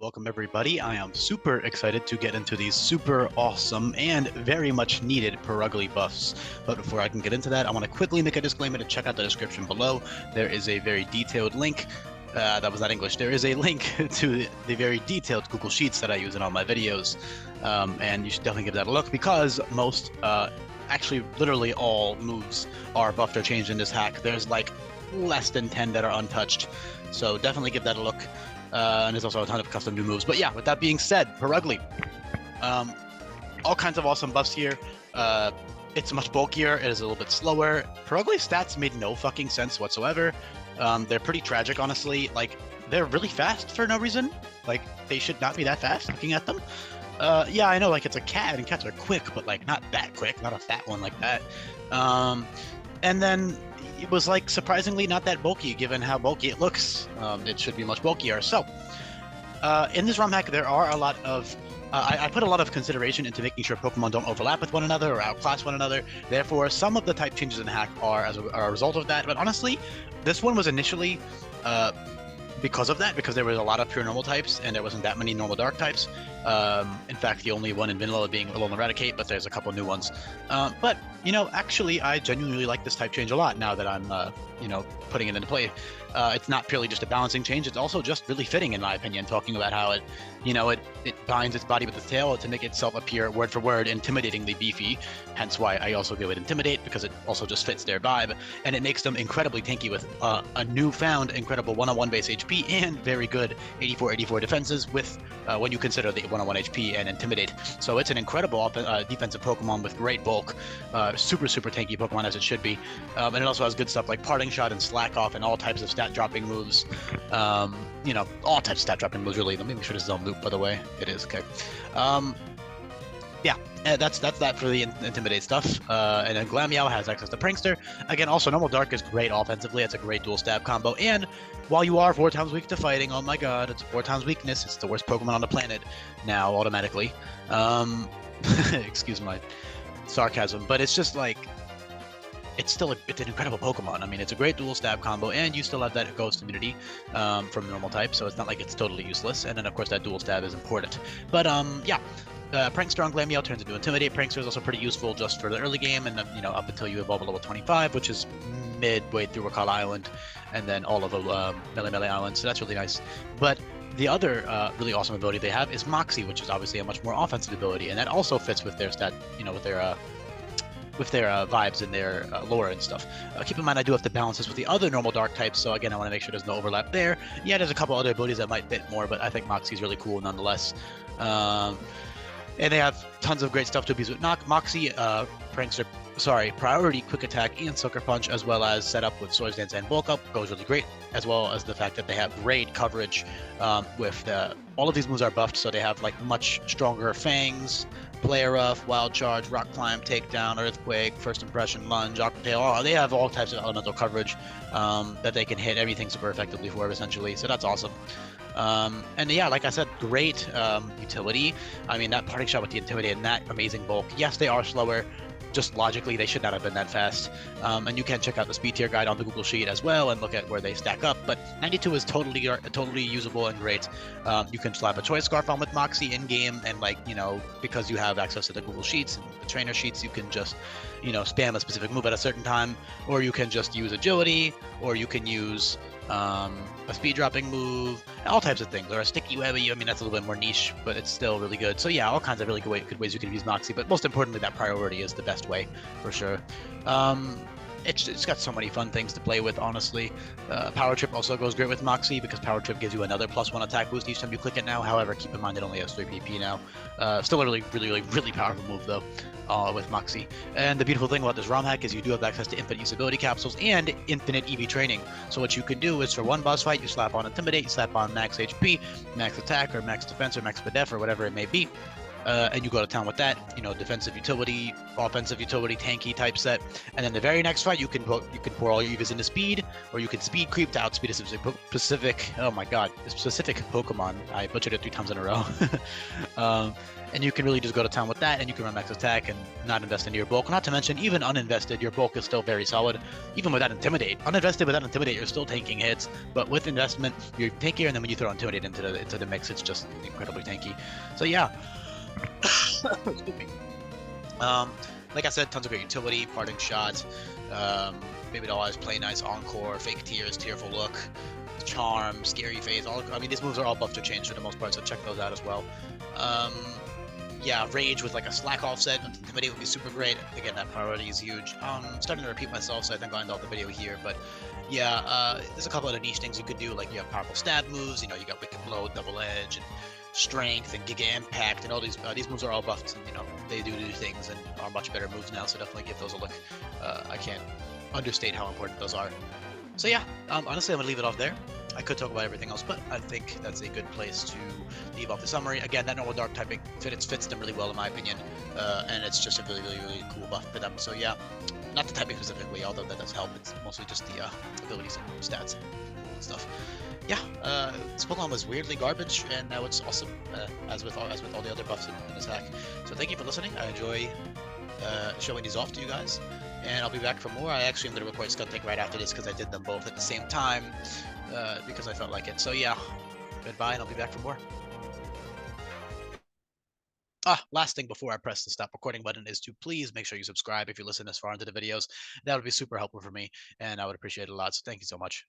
Welcome everybody. I am super excited to get into these super awesome and very much needed Purugly buffs. But before I can get into that, I want to quickly make a disclaimer to check out the description below. There is a very detailed link. That was not English. There is a link to the very detailed Google Sheets that I use in all my videos. And you should definitely give that a look because most, actually literally all moves are buffed or changed in this hack. There's like less than 10 that are untouched. So definitely give that a look. And there's also a ton of custom new moves. But yeah, with that being said, Purugly. All kinds of awesome buffs here. It's much bulkier. It is a little bit slower. Purugly's stats made no fucking sense whatsoever. They're pretty tragic, honestly. Like, they're really fast for no reason. Like, they should not be that fast looking at them. Yeah, I know, like, it's a cat, and cats are quick, but, like, not that quick. Not a fat one like that. And then it was like surprisingly not that bulky given how bulky it looks. It should be much bulkier. So in this ROM hack there are a lot of I put a lot of consideration into making sure Pokemon don't overlap with one another or outclass one another. Therefore, some of the type changes in the hack are a result of that. But honestly, this one was initially because of that, because there was a lot of pure normal types and there wasn't that many normal dark types. In fact, the only one in vanilla being Alolan Eradicate, but there's a couple new ones. But, you know, actually, I genuinely like this type change a lot now that I'm, you know, putting it into play. It's not purely just a balancing change, it's also just really fitting, in my opinion, talking about how it, you know, it binds its body with its tail to make itself appear word for word intimidatingly beefy, hence why I also give it Intimidate, because it also just fits their vibe, and it makes them incredibly tanky with a newfound incredible 1-on-1 base HP and very good 84-84 defenses with, when you consider the 1-on-1 HP and Intimidate. So it's an incredible defensive Pokemon with great bulk, super tanky Pokemon as it should be, and it also has good stuff like Parting Shot and Slack Off and all types of stat dropping moves. You know, all types of stat dropping moves really. Let me make sure this is on loop, by the way. It is, okay. Yeah, that's that for the Intimidate stuff. And then Glameow has access to Prankster. Again, also Normal Dark is great offensively. It's a great dual stab combo. And while you are 4 times weak to fighting, oh my god, it's 4 times weakness. It's the worst Pokemon on the planet now, automatically. Excuse my sarcasm, but it's just like, it's an incredible Pokemon. I mean, it's a great dual stab combo, and you still have that Ghost immunity from normal type, so it's not like it's totally useless. And then, of course, that dual stab is important. But, yeah, Prankster on Glameow turns into Intimidate. Prankster is also pretty useful just for the early game, and then, you know, up until you evolve a level 25, which is midway through Wakala Island, and then all of the Melee Island, so that's really nice. But the other really awesome ability they have is Moxie, which is obviously a much more offensive ability, and that also fits with their stat, you know, with their vibes and their lore and stuff. Keep in mind, I do have to balance this with the other normal dark types, so again, I want to make sure there's no overlap there. Yeah, there's a couple other abilities that might fit more, but I think Moxie's really cool nonetheless. And they have tons of great stuff to abuse with Moxie, Prankster, Priority, Quick Attack, and Sucker Punch, as well as setup with Swords Dance and Bulk Up goes really great, as well as the fact that they have great coverage with all of these moves are buffed, so they have like much stronger Fangs, Play Rough, Wild Charge, Rock Climb, Takedown, Earthquake, First Impression, Lunge, Aqua Tail. They have all types of elemental coverage that they can hit everything super effectively for, essentially, so that's awesome. And yeah, like I said, great utility. I mean, that Parting Shot with the Intimidate and that amazing bulk. Yes, they are slower. Just logically, they should not have been that fast. And you can check out the speed tier guide on the Google Sheet as well and look at where they stack up. But 92 is totally usable and great. You can slap a Choice Scarf on with Moxie in-game, and, like, you know, because you have access to the Google Sheets and the trainer sheets, you can just, you know, spam a specific move at a certain time, or you can just use Agility, or you can use a speed dropping move, all types of things, or a sticky webby. I mean, that's a little bit more niche, but it's still really good. So yeah, all kinds of really good ways you can use Moxie, but most importantly, that Priority is the best way for sure. It's got so many fun things to play with, honestly. Power Trip also goes great with Moxie because Power Trip gives you another +1 attack boost each time you click it now. However, keep in mind it only has 3 PP now. Still a really powerful move though with Moxie. And the beautiful thing about this ROM hack is you do have access to infinite usability capsules and infinite EV training. So what you can do is for one boss fight, you slap on Intimidate, you slap on max HP, max attack, or max defense, or max def, or whatever it may be. and you go to town with that. You know, defensive utility, offensive utility, tanky type set. And then the very next fight, you can pour all your EVs into speed, or you can speed creep to outspeed a specific. Oh my god, a specific Pokemon. I butchered it 3 times in a row. And you can really just go to town with that, and you can run max attack and not invest into your bulk. Not to mention, even uninvested, your bulk is still very solid. Even without Intimidate. Uninvested without Intimidate, you're still tanking hits. But with investment, you're tankier, and then when you throw Intimidate into the mix, it's just incredibly tanky. So yeah. Excuse me. Like I said, tons of great utility, parting shot, maybe it'll always play nice, encore, fake tears, tearful look, charm, scary phase. I mean, these moves are all buffed or changed for the most part, so check those out as well. Yeah, Rage with like a slack offset, Intimidate would be super great. Again, that priority is huge. Starting to repeat myself, so I think I'll end all the video here, but yeah, there's a couple of niche things you could do, like you have powerful stab moves, you know, you got Wicked Blow, Double Edge, and Strength, and Giga Impact, and all these moves are all buffed, and you know, they do things and are much better moves now, so definitely give those a look. I can't understate how important those are. So yeah, honestly, I'm gonna leave it off there. I could talk about everything else, but I think that's a good place to leave off the summary. Again, that normal dark typing fits them really well in my opinion, and it's just a really cool buff for them. So yeah, not the typing specifically, although that does help. It's mostly just the abilities and stats and stuff. Yeah, this Pokemon was weirdly garbage, and now it's awesome, as with all the other buffs in this hack. So thank you for listening. I enjoy showing these off to you guys, and I'll be back for more. I actually am going to record Skuntank right after this because I did them both at the same time, because I felt like it. So yeah, goodbye, and I'll be back for more. Last thing before I press the stop recording button is to please make sure you subscribe if you listen this far into the videos. That would be super helpful for me, and I would appreciate it a lot. So thank you so much.